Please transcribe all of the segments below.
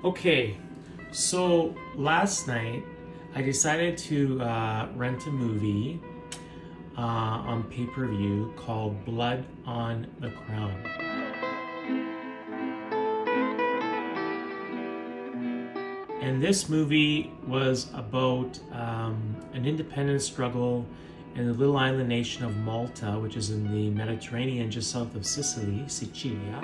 Okay, so last night I decided to rent a movie on pay-per-view called Blood on the Crown. And this movie was about an independence struggle in the little island nation of Malta, which is in the Mediterranean just south of Sicily, Sicilia.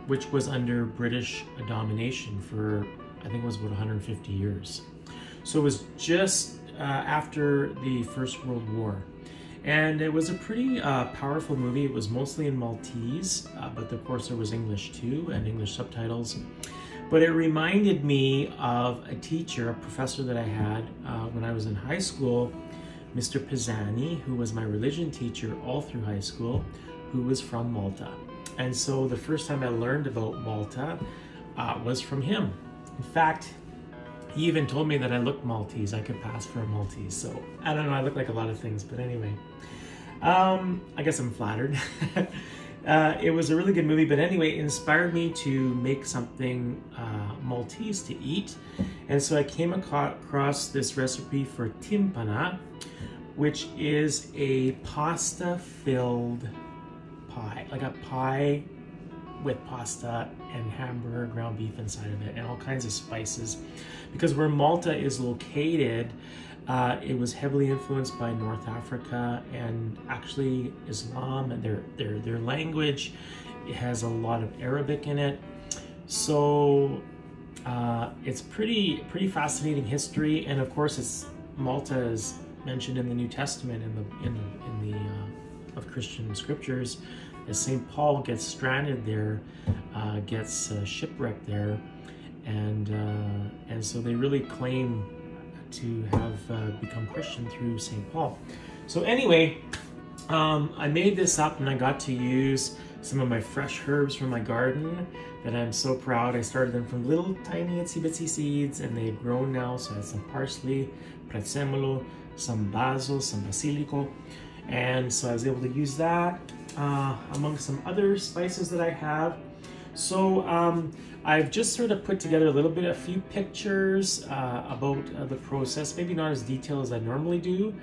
Which was under British domination for, I think it was about 150 years. So it was just after the First World War. And it was a pretty powerful movie. It was mostly in Maltese, but of course there was English too, and English subtitles. But it reminded me of a teacher, a professor that I had when I was in high school, Mr. Pisani, who was my religion teacher all through high school, who was from Malta. And so the first time I learned about Malta was from him. In fact, he even told me that I looked Maltese. I could pass for a Maltese. So I don't know, I look like a lot of things, but anyway. I guess I'm flattered. It was a really good movie, but anyway, it inspired me to make something Maltese to eat. And so I came across this recipe for timpana, which is a pasta-filled pie, like a pie with pasta and hamburger, ground beef inside of it, and all kinds of spices. Because where Malta is located, it was heavily influenced by North Africa and actually Islam, and their language, it has a lot of Arabic in it. So it's pretty fascinating history, and of course Malta is mentioned in the New Testament in the of Christian scriptures, as St. Paul gets stranded there, gets shipwrecked there, and so they really claim to have become Christian through St. Paul. So anyway, I made this up and I got to use some of my fresh herbs from my garden that I'm so proud. I started them from little tiny itsy bitsy seeds, and they've grown now. So I have some parsley, prezzemolo, some basil, some basilico. And so I was able to use that among some other spices that I have. So I've just sort of put together a few pictures about the process, maybe not as detailed as I normally do,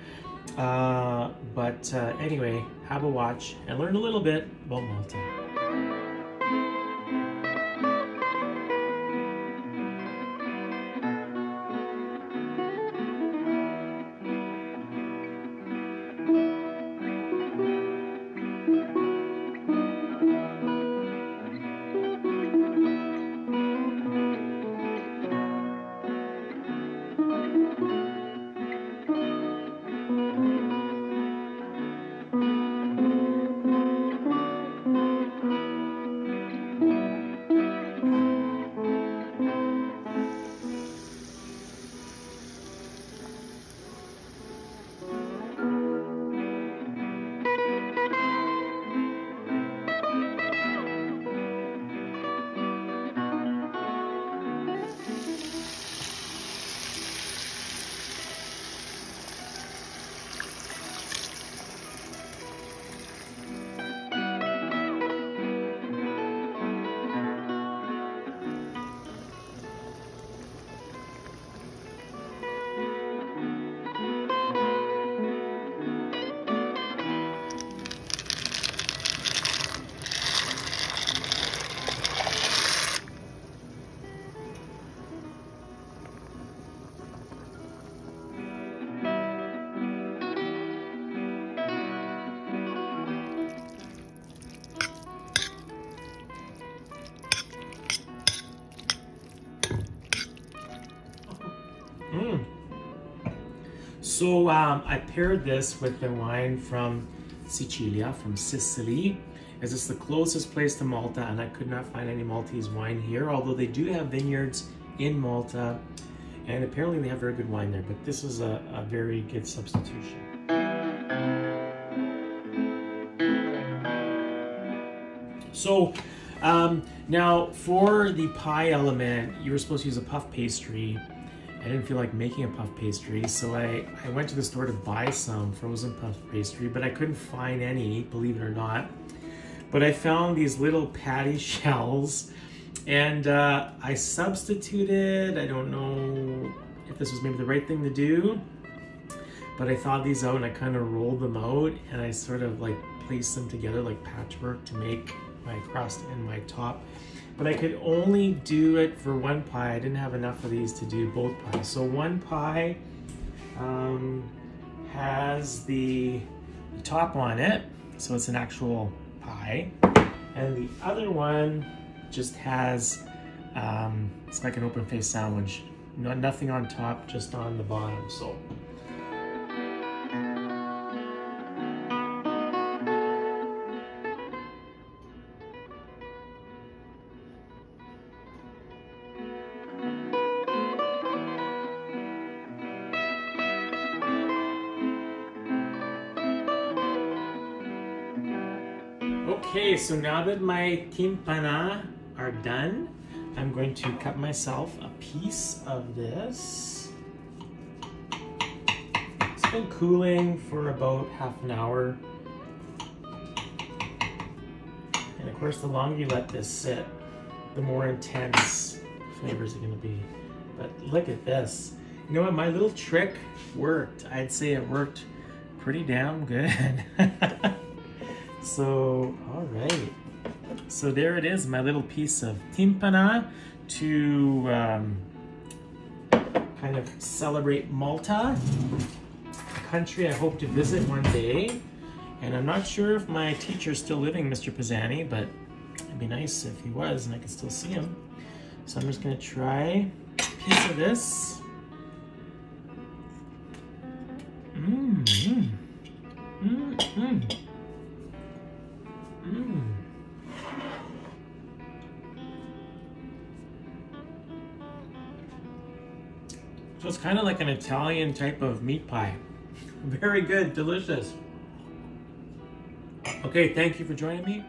but anyway, have a watch and learn a little bit about Malta. So I paired this with the wine from Sicilia, from Sicily, as it's the closest place to Malta, and I could not find any Maltese wine here, although they do have vineyards in Malta, and apparently they have very good wine there, but this is a very good substitution. So now for the pie element, you were supposed to use a puff pastry, didn't feel like making a puff pastry, so I went to the store to buy some frozen puff pastry, but I couldn't find any, believe it or not. But I found these little patty shells, and I substituted. I don't know if this was maybe the right thing to do, but I thawed these out and I kind of rolled them out, and I sort of like placed them together like patchwork to make my crust and my top. But I could only do it for one pie. I didn't have enough of these to do both pies. So one pie has the top on it, so it's an actual pie. And the other one just has, it's like an open-faced sandwich. Nothing on top, just on the bottom. So. Okay, so now that my timpana are done, I'm going to cut myself a piece of this. It's been cooling for about half an hour. And of course, the longer you let this sit, the more intense flavors are gonna be. But look at this. You know what, my little trick worked. I'd say it worked pretty damn good. So, all right. So there it is, my little piece of timpana to kind of celebrate Malta, a country I hope to visit one day. And I'm not sure if my teacher's still living, Mr. Pisani, but it'd be nice if he was and I could still see him. So I'm just gonna try a piece of this. So it's kind of like an Italian type of meat pie. Very good, delicious. Okay, thank you for joining me.